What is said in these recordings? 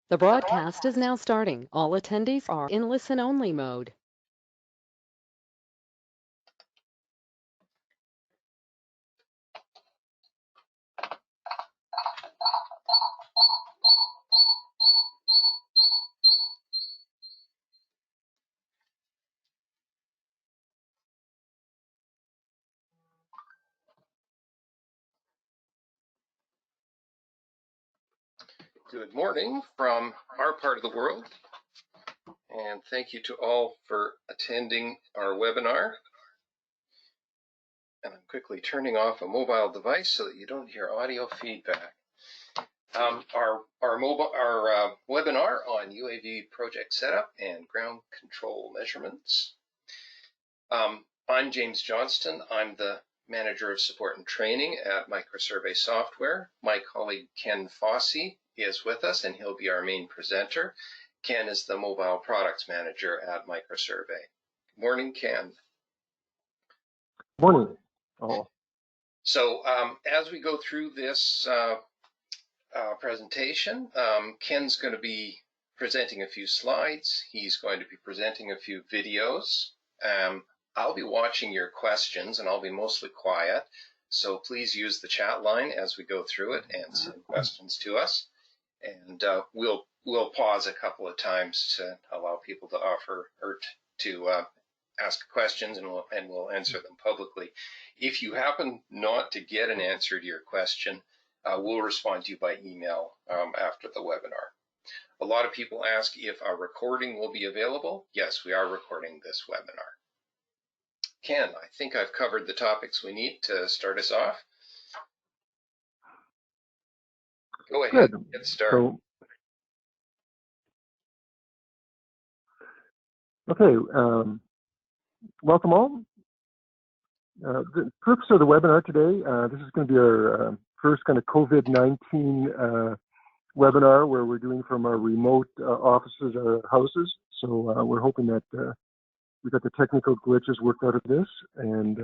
The broadcast is now starting. All attendees are in listen-only mode. Good morning from our part of the world, and thank you to all for attending our webinar. And I'm quickly turning off a mobile device so that you don't hear audio feedback. Our webinar on UAV project setup and ground control measurements. I'm James Johnston. I'm the Manager of Support and Training at Microsurvey Software. My colleague Ken Fossey is with us, and he'll be our main presenter. Ken is the Mobile Products Manager at Microsurvey. Good morning, Ken. Morning. Oh. So as we go through this presentation, Ken's going to be presenting a few slides. He's going to be presenting a few videos. I'll be watching your questions, and I'll be mostly quiet. So please use the chat line as we go through it and send questions to us. And we'll pause a couple of times to allow people to offer or to ask questions, and we'll answer them publicly. If you happen not to get an answer to your question, we'll respond to you by email after the webinar. A lot of people ask if our recording will be available. Yes, we are recording this webinar. Ken, I think I've covered the topics we need to start us off. Go ahead, get started. Welcome all. The purpose of the webinar today, this is going to be our first kind of COVID-19 webinar where we're doing from our remote offices or houses. So we're hoping that we got the technical glitches worked out of this, and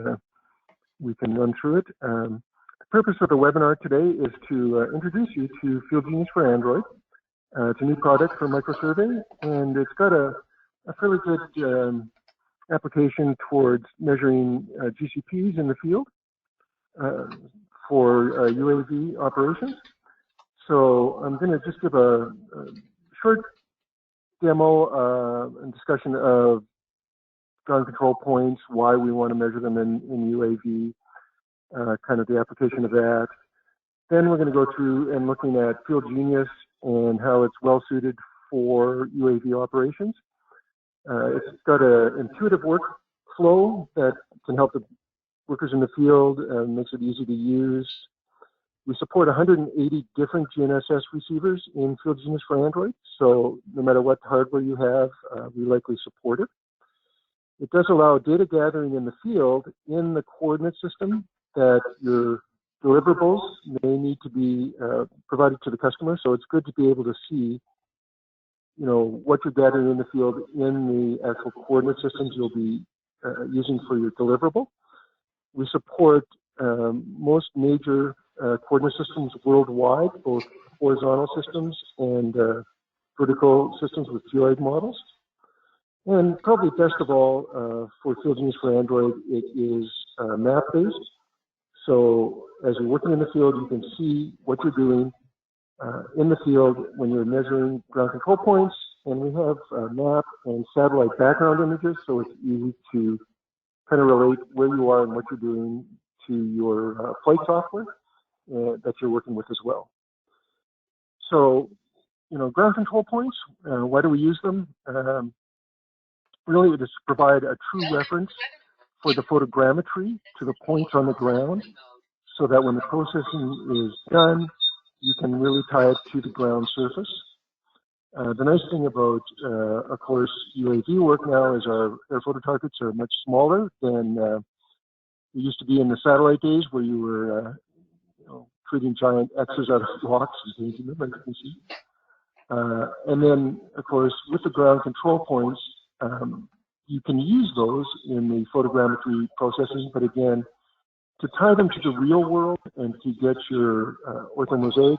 we can run through it. The purpose of the webinar today is to introduce you to FieldGenius for Android. It's a new product for Microsurvey, and it's got a fairly good application towards measuring GCPs in the field for UAV operations. So I'm going to just give a short demo and discussion of ground control points, why we want to measure them in UAV, kind of the application of that. Then we're going to go through and looking at FieldGenius and how it's well suited for UAV operations. It's got an intuitive workflow that can help the workers in the field and makes it easy to use. We support 180 different GNSS receivers in FieldGenius for Android, so no matter what hardware you have, we likely support it. It does allow data gathering in the field in the coordinate system that your deliverables may need to be provided to the customer, so it's good to be able to see what you're gathering in the field in the actual coordinate systems you'll be using for your deliverable. We support most major coordinate systems worldwide, both horizontal systems and vertical systems with geoid models. And probably best of all, for FieldGenius for Android, it is map-based. So as you're working in the field, you can see what you're doing in the field when you're measuring ground control points, and we have map and satellite background images, so it's easy to kind of relate where you are and what you're doing to your flight software that you're working with as well. So, ground control points, why do we use them? Really, it is to provide a true reference for the photogrammetry to the points on the ground, so that when the processing is done, you can really tie it to the ground surface. The nice thing about, of course, UAV work now is our air photo targets are much smaller than it used to be in the satellite days, where you were, creating giant X's out of blocks and painting them, as you can see. And then, of course, with the ground control points, you can use those in the photogrammetry processing, but again, to tie them to the real world and to get your orthomosaic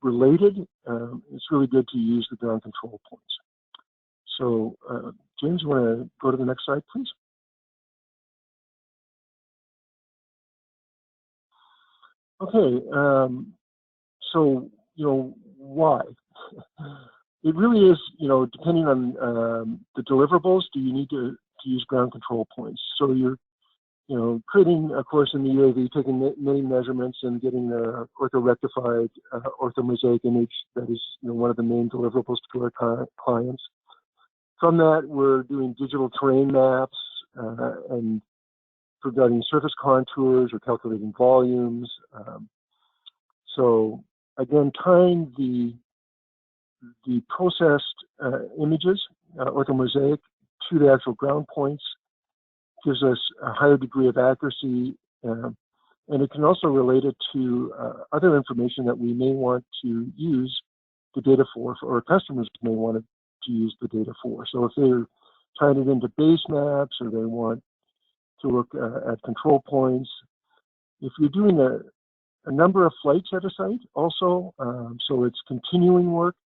related, it's really good to use the ground control points. So, James, you want to go to the next slide, please? Okay, so, why? It really is, depending on the deliverables, do you need to use ground control points? So you're, creating, of course, in the UAV, taking many measurements and getting the orthorectified orthomosaic image that is, one of the main deliverables to our clients. From that, we're doing digital terrain maps and regarding surface contours or calculating volumes. So again, tying the processed images, orthomosaic, to the actual ground points gives us a higher degree of accuracy, and it can also relate it to other information that we may want to use the data for, or customers may want to use the data for. So if they're tying it into base maps, or they want to look at control points, if you're doing a number of flights at a site also, so it's continuing work,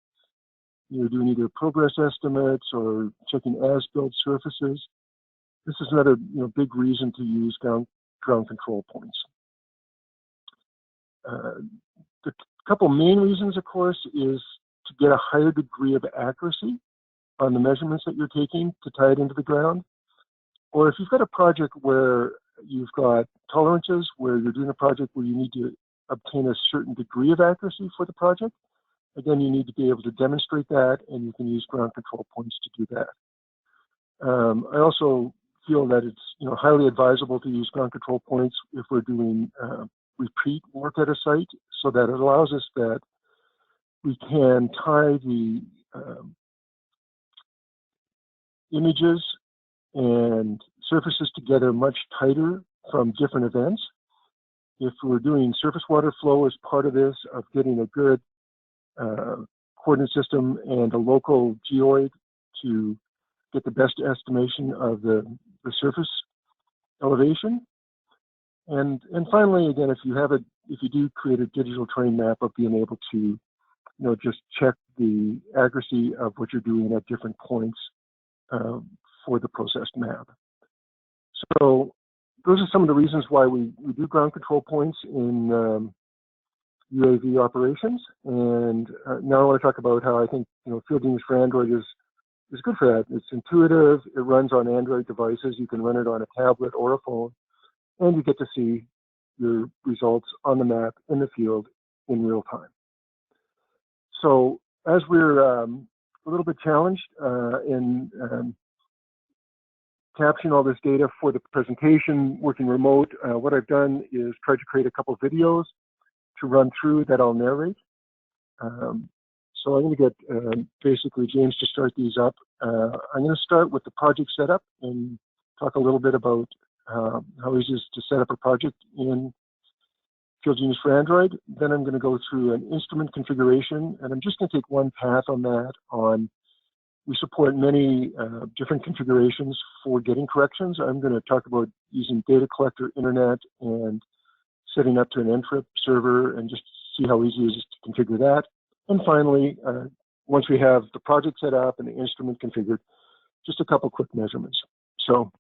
you're doing either progress estimates or checking as-built surfaces, this is another big reason to use ground control points. The couple main reasons, of course, is to get a higher degree of accuracy on the measurements that you're taking to tie it into the ground. Or if you've got a project where you've got tolerances, where you're doing a project where you need to obtain a certain degree of accuracy for the project, again, you need to be able to demonstrate that, and you can use ground control points to do that. I also feel that it's highly advisable to use ground control points if we're doing repeat work at a site, so that it allows us that we can tie the images and surfaces together much tighter from different events. If we're doing surface water flow as part of this, of getting a good coordinate system and a local geoid to get the best estimation of the surface elevation. And finally, again, if you do create a digital terrain map, of being able to just check the accuracy of what you're doing at different points for the processed map. So those are some of the reasons why we do ground control points in UAV operations. And now I want to talk about how I think FieldGenius for Android is good for that. It's intuitive. It runs on Android devices. You can run it on a tablet or a phone, and you get to see your results on the map in the field in real time. So as we're a little bit challenged in capturing all this data for the presentation, working remote, what I've done is tried to create a couple videos to run through that I'll narrate. So I'm going to get basically James to start these up. I'm going to start with the project setup and talk a little bit about how easy it is to set up a project in FieldGenius for Android. Then I'm going to go through an instrument configuration, and I'm just going to take one path on that. We support many different configurations for getting corrections. I'm going to talk about using data collector, internet, and setting up to an Ntrip server, and just see how easy it is to configure that. And finally, once we have the project set up and the instrument configured, just a couple quick measurements. So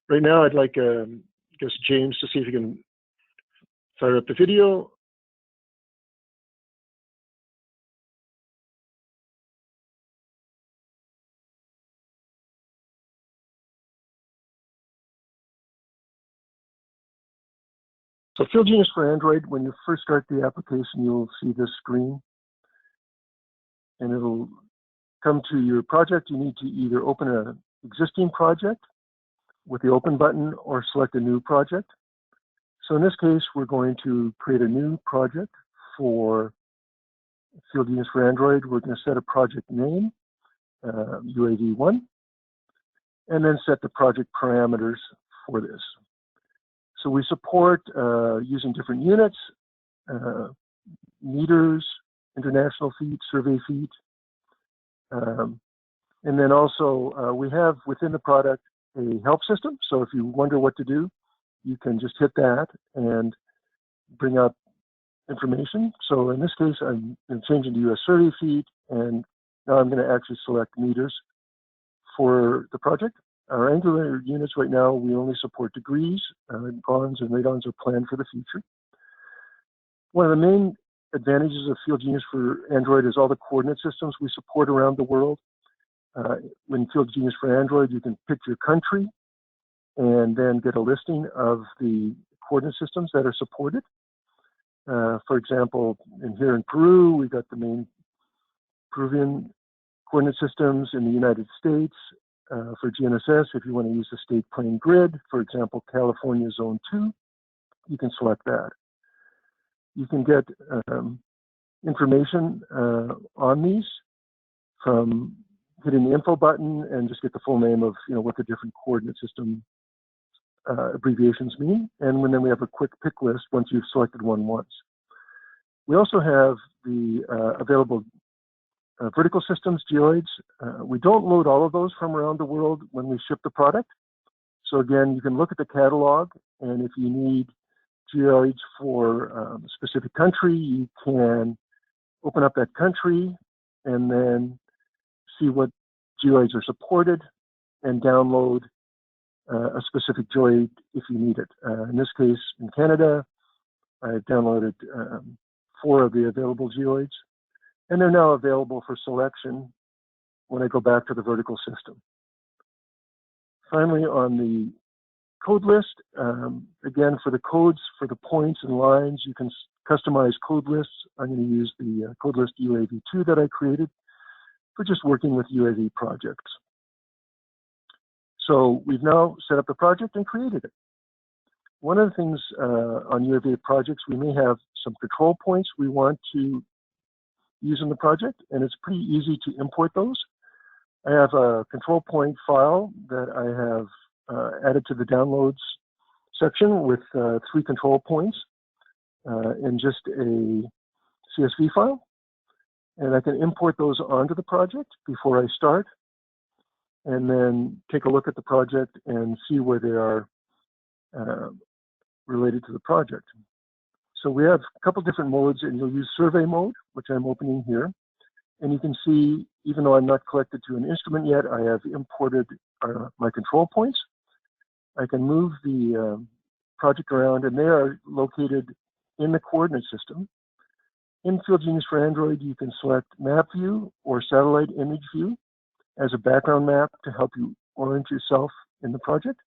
right now, I'd like James to see if he can fire up the video. So FieldGenius for Android, when you first start the application, you'll see this screen, and it'll come to your project. You need to either open an existing project with the open button or select a new project. So in this case, we're going to create a new project for FieldGenius for Android. We're going to set a project name, UAV1, and then set the project parameters for this. So we support using different units, meters, international feet, survey feet. And then also we have within the product a help system. So if you wonder what to do, you can just hit that and bring up information. So in this case, I'm changing to US survey feet, and now I'm going to actually select meters for the project. Our Angular units right now, we only support degrees. Gons and radons are planned for the future. One of the main advantages of FieldGenius for Android is all the coordinate systems we support around the world. In FieldGenius for Android, you can pick your country and then get a listing of the coordinate systems that are supported. For example, here in Peru, we've got the main Peruvian coordinate systems. In the United States, for GNSS, if you want to use the state plane grid, for example, California Zone 2, you can select that. You can get information on these from hitting the info button and just get the full name of what the different coordinate system abbreviations mean. And then we have a quick pick list once you've selected one once. We also have the available vertical systems, geoids. We don't load all of those from around the world when we ship the product. So again, you can look at the catalog, and if you need geoids for a specific country, you can open up that country and then see what geoids are supported and download a specific geoid if you need it. In this case, in Canada, I downloaded 4 of the available geoids, and they're now available for selection when I go back to the vertical system. Finally, on the code list, again, for the codes, for the points and lines, you can customize code lists. I'm going to use the code list UAV2 that I created for just working with UAV projects. So we've now set up the project and created it. One of the things on UAV projects, we may have some control points we want to use in the project, and it's pretty easy to import those. I have a control point file that I have added to the downloads section with 3 control points in just a CSV file. And I can import those onto the project before I start, and then take a look at the project and see where they are related to the project. So we have a couple different modes, and you'll use survey mode, which I'm opening here. And you can see, even though I'm not connected to an instrument yet, I have imported my control points. I can move the project around, and they are located in the coordinate system. In FieldGenius for Android, you can select map view or satellite image view as a background map to help you orient yourself in the project.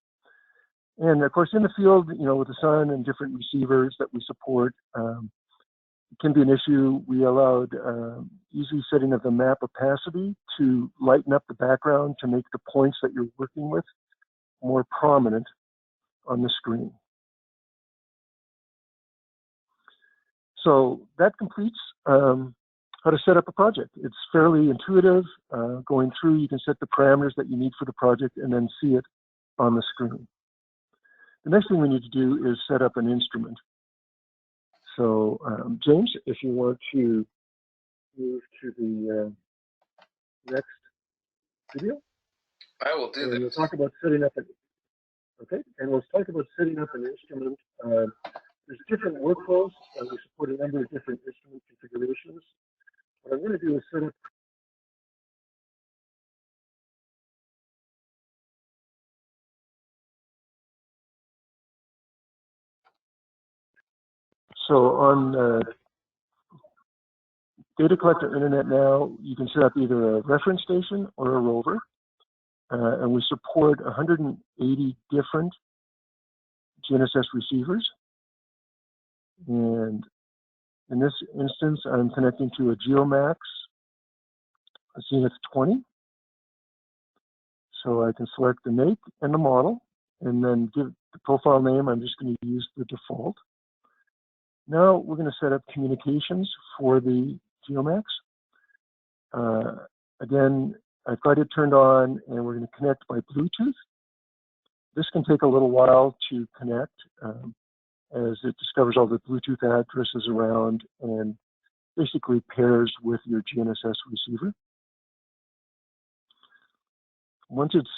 And of course, in the field, with the sun and different receivers that we support, it can be an issue. We allowed easy setting of the map opacity to lighten up the background to make the points that you're working with more prominent on the screen. So that completes how to set up a project. It's fairly intuitive. Going through, you can set the parameters that you need for the project and then see it on the screen. The next thing we need to do is set up an instrument. So James, if you want to move to the next video. I will do that. We'll talk about setting up and we'll talk about setting up an instrument. There's different workflows. We support a number of different instrument configurations. What I'm going to do is set up. So on Data Collector Internet now, you can set up either a reference station or a rover. And we support 180 different GNSS receivers. And in this instance, I'm connecting to a GeoMax Zenith 20. So I can select the make and the model, and then give the profile name. I'm just going to use the default. Now we're going to set up communications for the GeoMax. Again, I've got it turned on, and we're going to connect by Bluetooth. This can take a little while to connect as it discovers all the Bluetooth addresses around and basically pairs with your GNSS receiver. Once it's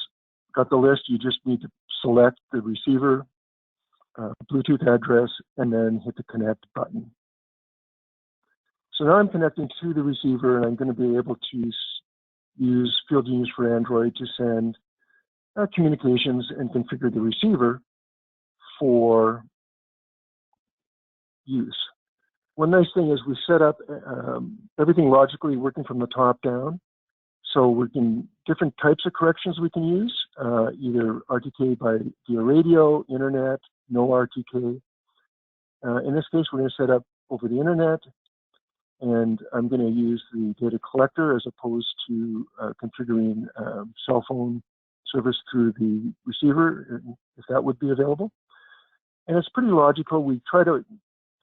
got the list, you just need to select the receiver, Bluetooth address, and then hit the connect button. So now I'm connecting to the receiver, and I'm going to be able to use FieldGenius for Android to send communications and configure the receiver for use. One nice thing is we set up everything logically working from the top down. So we can, different types of corrections we can use, either RTK via radio, internet, no RTK. In this case, we're going to set up over the internet, and I'm going to use the data collector as opposed to configuring cell phone service through the receiver, if that would be available. And it's pretty logical. We try to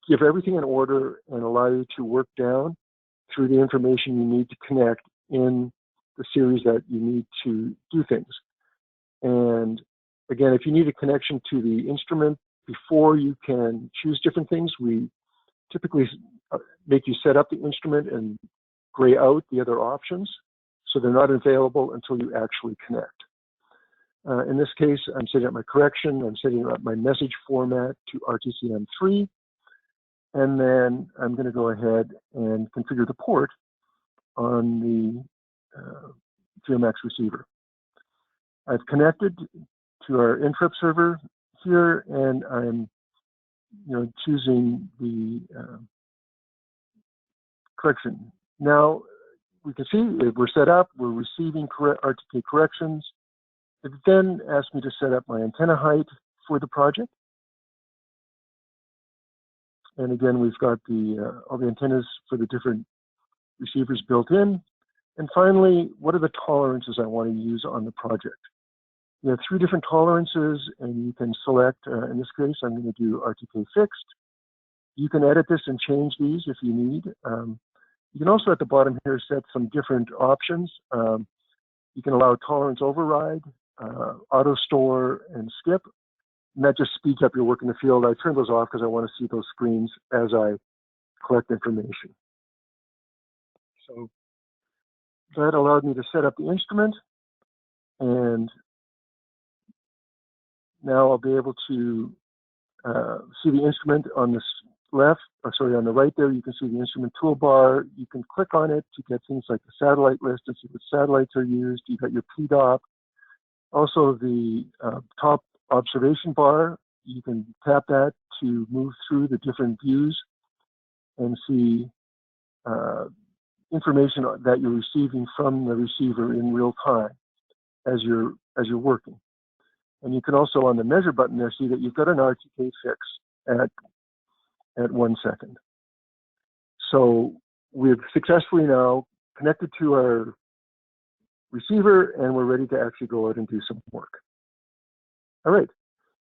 give everything in order and allow you to work down through the information you need to connect in the series that you need to do things. And again, if you need a connection to the instrument before you can choose different things, we typically make you set up the instrument and gray out the other options so they're not available until you actually connect. In this case, I'm setting up my correction, I'm setting up my message format to RTCM3, and then I'm going to go ahead and configure the port on the GeoMax receiver. I've connected to our Intrep server here, and I'm choosing the correction. Now, we can see we're set up, we're receiving RTK corrections. It then asks me to set up my antenna height for the project. And again, we've got all the antennas for the different receivers built in. And finally, what are the tolerances I want to use on the project? You have 3 different tolerances, and you can select, in this case, I'm going to do RTK fixed. You can edit this and change these if you need. You can also, at the bottom here, set some different options. You can allow tolerance override, auto store, and skip. And that just speeds up your work in the field. I turn those off because I want to see those screens as I collect information. So that allowed me to set up the instrument, and now I'll be able to see the instrument on this on the right there. You can see the instrument toolbar. You can click on it to get things like the satellite list and see what satellites are used. You've got your PDOP. Also, the top observation bar, you can tap that to move through the different views and see information that you're receiving from the receiver in real time as you're working. And you can also, on the measure button there, see that you've got an RTK fix at 1 second. So we've successfully now connected to our receiver, and we're ready to actually go out and do some work. All right,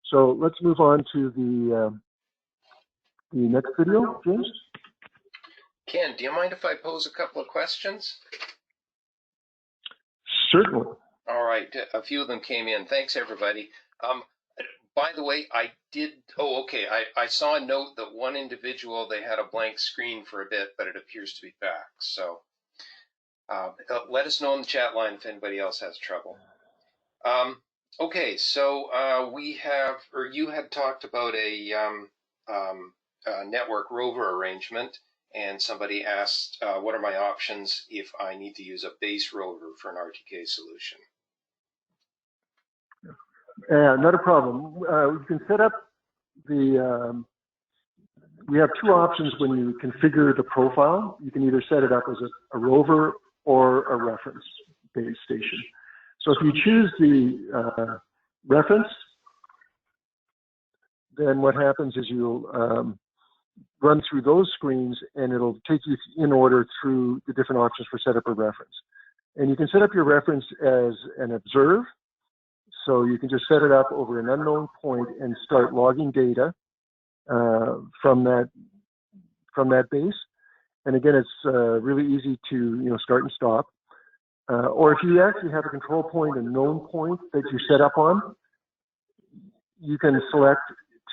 so let's move on to the next video, James. Ken, do you mind if I pose a couple of questions? Certainly. All right, a few of them came in. Thanks, everybody. By the way, I saw a note that one individual, they had a blank screen for a bit, but it appears to be back. So let us know in the chat line if anybody else has trouble. Okay, so you had talked about a network rover arrangement, and somebody asked, what are my options if I need to use a base rover for an RTK solution? Not a problem. You can set up the, we have 2 options when you configure the profile. You can either set it up as a rover or a reference base station. So if you choose the reference, then what happens is you'll run through those screens, and it'll take you in order through the different options for set up a reference. And you can set up your reference as an observe. So you can just set it up over an unknown point and start logging data from that base. And again, it's really easy to start and stop. Or if you actually have a control point, a known point that you set up on, you can select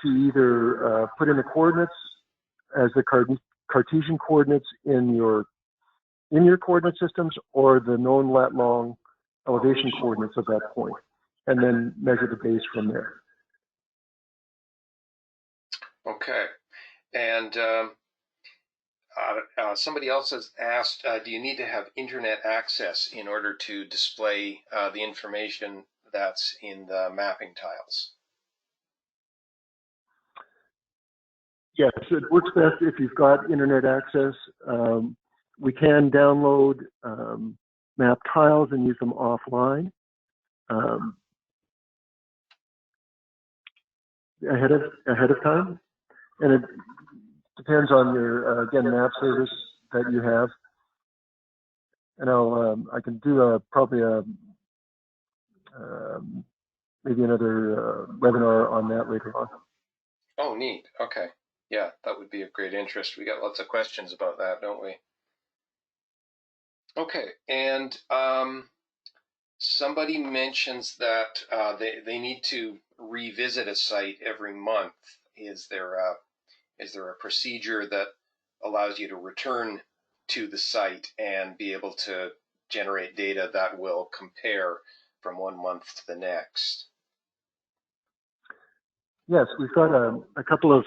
to either put in the coordinates as the Cartesian coordinates in your coordinate systems, or the known lat long elevation coordinates of that point, and then measure the base from there. Okay, and Somebody else has asked, do you need to have internet access in order to display the information that's in the mapping tiles? Yes, it works best if you've got internet access. We can download map tiles and use them offline ahead of time, and it depends on your again map service that you have. And I can do probably maybe another webinar on that later on. Oh, neat. Okay. Yeah, that would be of great interest. We got lots of questions about that, don't we? Okay, and somebody mentions that they need to revisit a site every month. Is there a procedure that allows you to return to the site and be able to generate data that will compare from one month to the next? Yes, we've got a couple of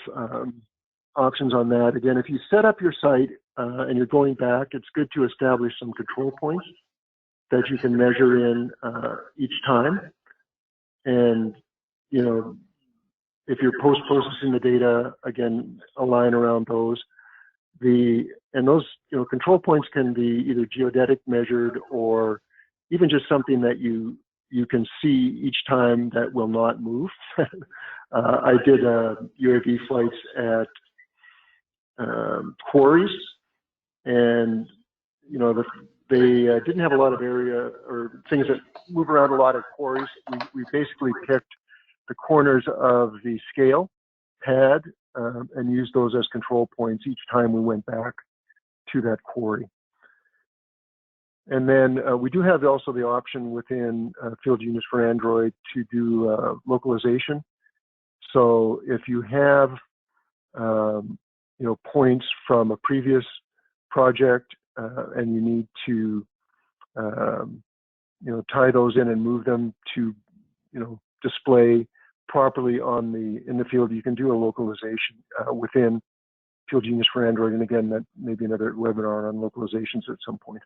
options on that. Again, if you set up your site and you're going back, it's good to establish some control points that you can measure in each time. And, you know, if you're post-processing the data, again, align around those. And those, you know, control points can be either geodetic measured or even just something that you can see each time that will not move. I did UAV flights at quarries, and you know they didn't have a lot of area or things that move around a lot at quarries. We basically picked the corners of the scale pad and used those as control points each time we went back to that quarry. And then we do have also the option within FieldGenius for Android to do localization. So if you have you know, points from a previous project and you need to you know, tie those in and move them to, you know, display properly in the field, you can do a localization within FieldGenius for Android. And again, that may be another webinar on localizations at some point.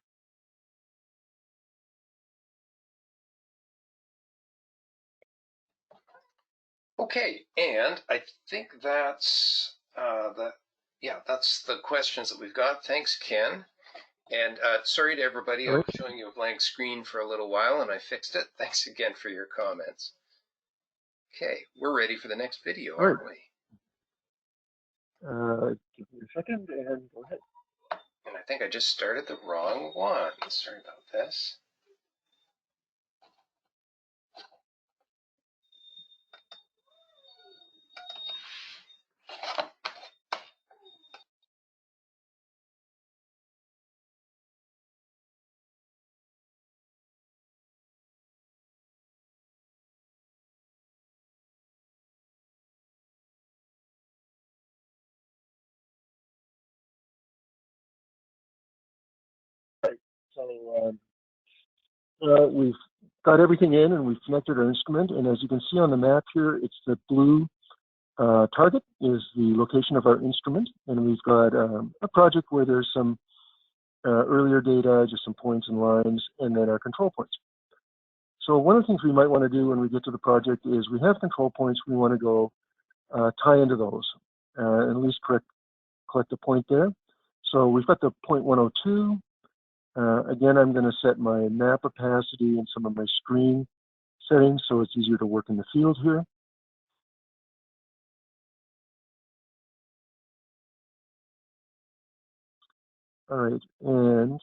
Okay, and I think that's that's the questions that we've got. Thanks, Ken. And sorry to everybody, I was showing you a blank screen for a little while and I fixed it. Thanks again for your comments. Okay, we're ready for the next video, aren't we? Give me a second and go ahead. And I think I just started the wrong one. Sorry about this. So we've got everything in and we've connected our instrument. And as you can see on the map here, it's the blue target is the location of our instrument. And we've got a project where there's some earlier data, just some points and lines, and then our control points. So one of the things we might want to do when we get to the project is we have control points. We want to go tie into those and at least collect a point there. So we've got the point 102. Again, I'm going to set my map opacity and some of my screen settings so it's easier to work in the field here. All right, and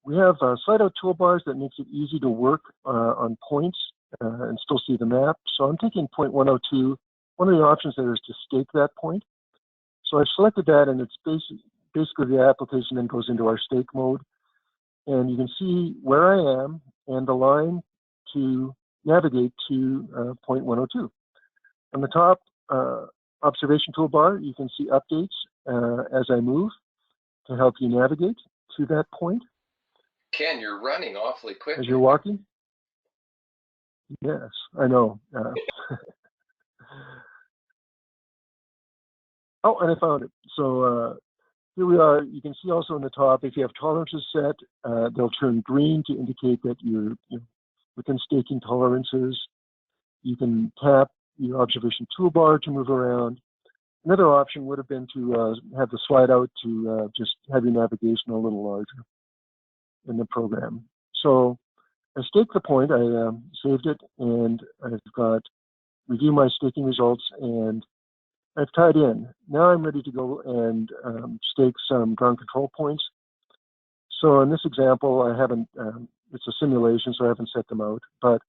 we have slide out toolbars that makes it easy to work on points and still see the map. So I'm taking point 102. One of the options there is to stake that point. So I've selected that, and it's basically the application then goes into our stake mode. And you can see where I am and the line to navigate to point 102. On the top observation toolbar, you can see updates as I move to help you navigate to that point. Ken, you're running awfully quick. As you're walking? Yes, I know. Oh, and I found it. So here we are. You can see also in the top, if you have tolerances set, they'll turn green to indicate that you're within staking tolerances. You can tap your observation toolbar to move around. Another option would have been to have the slide out to just have your navigation a little larger in the program. So I staked the point, I saved it, and I've got review my staking results, and I've tied in. Now I'm ready to go and stake some ground control points. So in this example, I haven't, it's a simulation, so I haven't set them out, but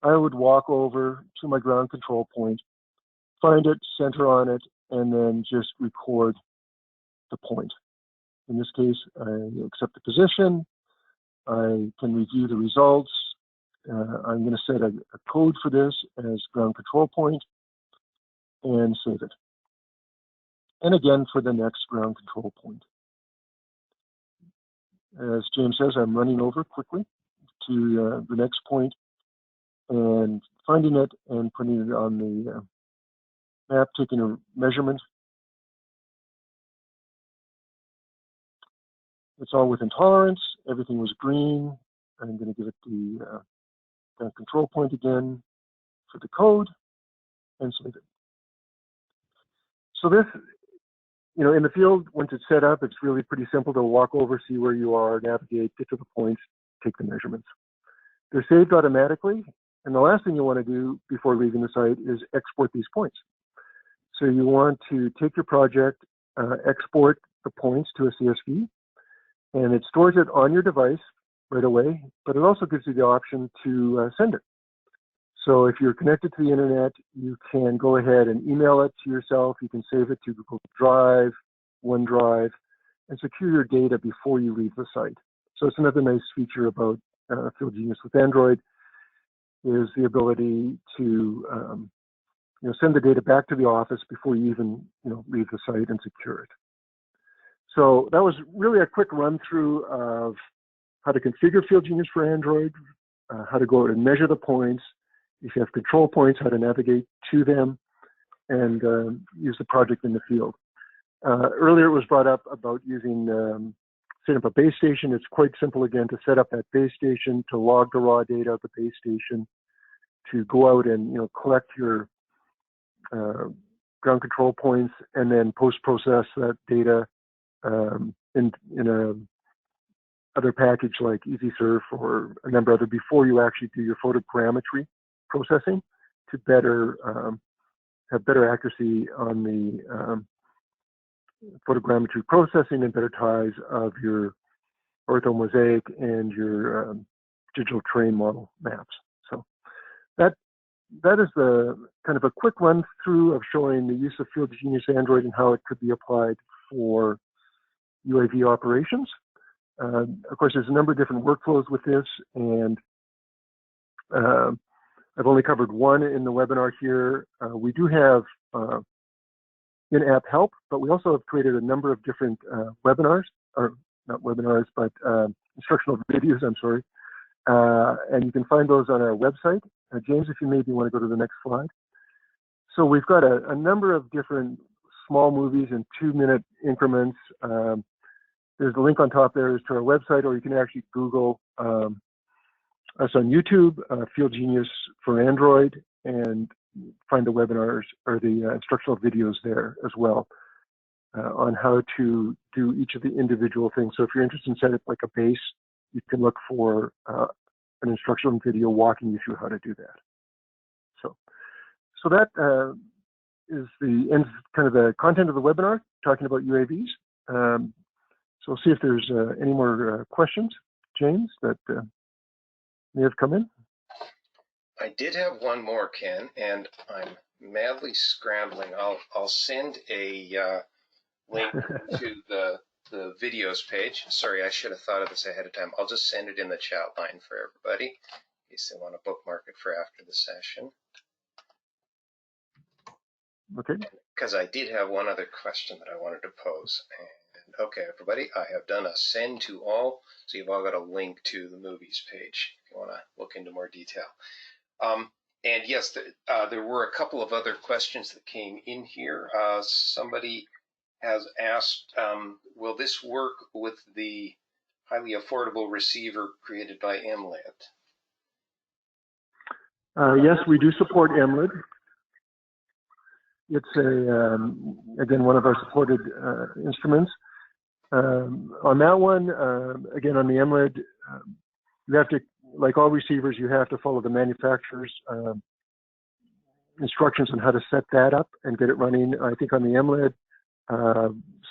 I would walk over to my ground control point, find it, center on it, and then just record the point. In this case, I accept the position. I can review the results. I'm going to set a code for this as ground control point and save it. And again for the next ground control point. As James says, I'm running over quickly to the next point and finding it and putting it on the map, taking a measurement. It's all within tolerance. Everything was green. I'm going to give it the ground control point again for the code and save it. So this, in the field, once it's set up, it's really pretty simple to walk over, see where you are, navigate, get to the points, take the measurements. They're saved automatically. And the last thing you want to do before leaving the site is export these points. So you want to take your project, export the points to a CSV, and it stores it on your device right away, but it also gives you the option to send it. So if you're connected to the internet, you can go ahead and email it to yourself. You can save it to Google Drive, OneDrive, and secure your data before you leave the site. So it's another nice feature about FieldGenius with Android is the ability to send the data back to the office before you even leave the site and secure it. So that was really a quick run through of how to configure FieldGenius for Android, how to go out and measure the points, if you have control points, how to navigate to them, and use the project in the field. Earlier it was brought up about using, setting up a base station. It's quite simple again to set up that base station, to log the raw data of the base station, to go out and collect your ground control points, and then post-process that data in a other package like EasySurf or a number of other before you actually do your photogrammetry processing to better have better accuracy on the photogrammetry processing and better ties of your orthomosaic and your digital terrain model maps. So that is the kind of a quick run through of showing the use of FieldGenius Android and how it could be applied for UAV operations. Of course, there's a number of different workflows with this, and I've only covered one in the webinar here. We do have in-app help, but we also have created a number of different webinars, or not webinars, but instructional videos, I'm sorry. And you can find those on our website. James, if you maybe want to go to the next slide. So we've got a number of different small movies in 2-minute increments. There's a link on top there is to our website, or you can actually Google us on YouTube, FieldGenius for Android, and find the webinars or the instructional videos there as well on how to do each of the individual things. So if you're interested in setting up like a base, you can look for an instructional video walking you through how to do that. So that is the end, kind of the content of the webinar, talking about UAVs. So we'll see if there's any more questions, James, that may have come in. I did have one more, Ken, and I'm madly scrambling. I'll send a link to the videos page. Sorry, I should have thought of this ahead of time. I'll just send it in the chat line for everybody in case they want to bookmark it for after the session. Okay. Because I did have one other question that I wanted to pose. And okay, everybody, I have done a send to all, so you've all got a link to the movies page if you want to look into more detail. And yes, there were a couple of other questions that came in here. Somebody has asked, will this work with the highly affordable receiver created by MLID? Yes, we do support MLID. It's again, one of our supported instruments. On that one, again, on the MLID, you have to, like all receivers, you have to follow the manufacturer's instructions on how to set that up and get it running. I think on the MLID,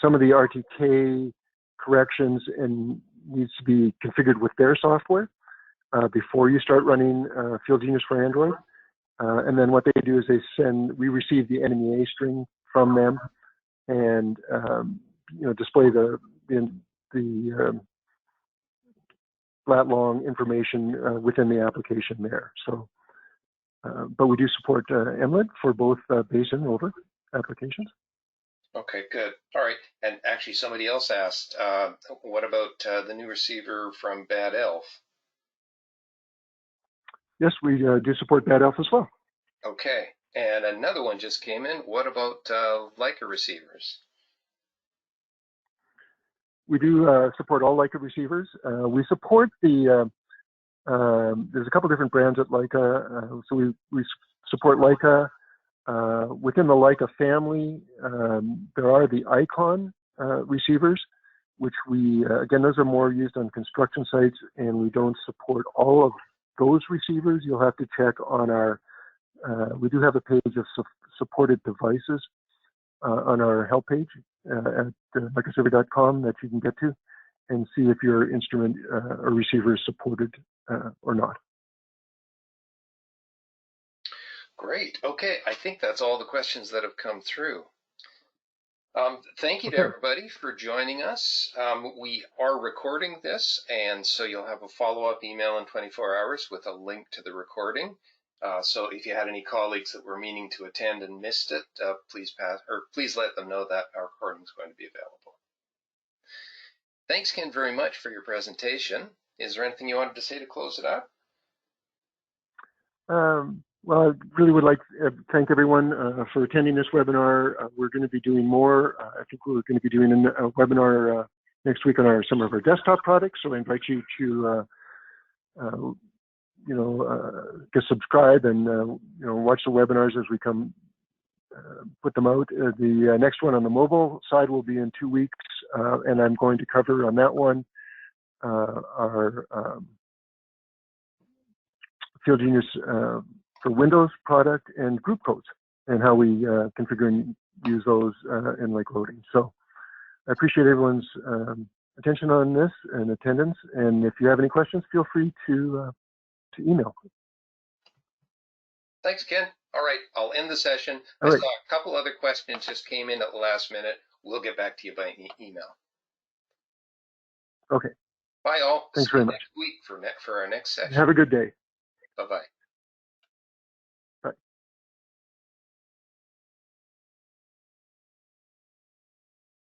some of the RTK corrections needs to be configured with their software before you start running FieldGenius for Android. And then what they do is we receive the NMEA string from them and display the lat long information within the application there. So, but we do support MLID for both base and rover applications. Okay, good. All right. And actually, somebody else asked, what about the new receiver from Bad Elf? Yes, we do support Bad Elf as well. Okay. And another one just came in. What about Leica receivers? We do support all Leica receivers. We support there's a couple different brands at Leica. So we support Leica. Within the Leica family, there are the Icon receivers, which again, those are more used on construction sites, and we don't support all of those receivers. You'll have to check on we do have a page of supported devices on our help page at leicaserver.com that you can get to and see if your instrument or receiver is supported or not. Great. Okay. I think that's all the questions that have come through. Thank you to everybody for joining us. We are recording this, and so you'll have a follow-up email in 24 hours with a link to the recording. So if you had any colleagues that were meaning to attend and missed it, please let them know that our recording is going to be available. Thanks, Ken, very much for your presentation. Is there anything you wanted to say to close it out? Well, I really would like to thank everyone for attending this webinar. We're going to be doing more. I think we're going to be doing a webinar next week on some of our desktop products. So I invite you to, get subscribed and watch the webinars as we put them out. The next one on the mobile side will be in 2 weeks, and I'm going to cover on that one our FieldGenius for Windows product and group codes and how we configure and use those in lake loading. So I appreciate everyone's attention on this and attendance. And if you have any questions, feel free to email. Thanks, Ken. All right, I'll end the session. I saw a couple other questions just came in at the last minute. We'll get back to you by email. Okay. Bye, all. Thanks very much. Next week for our next session. Have a good day. Bye-bye.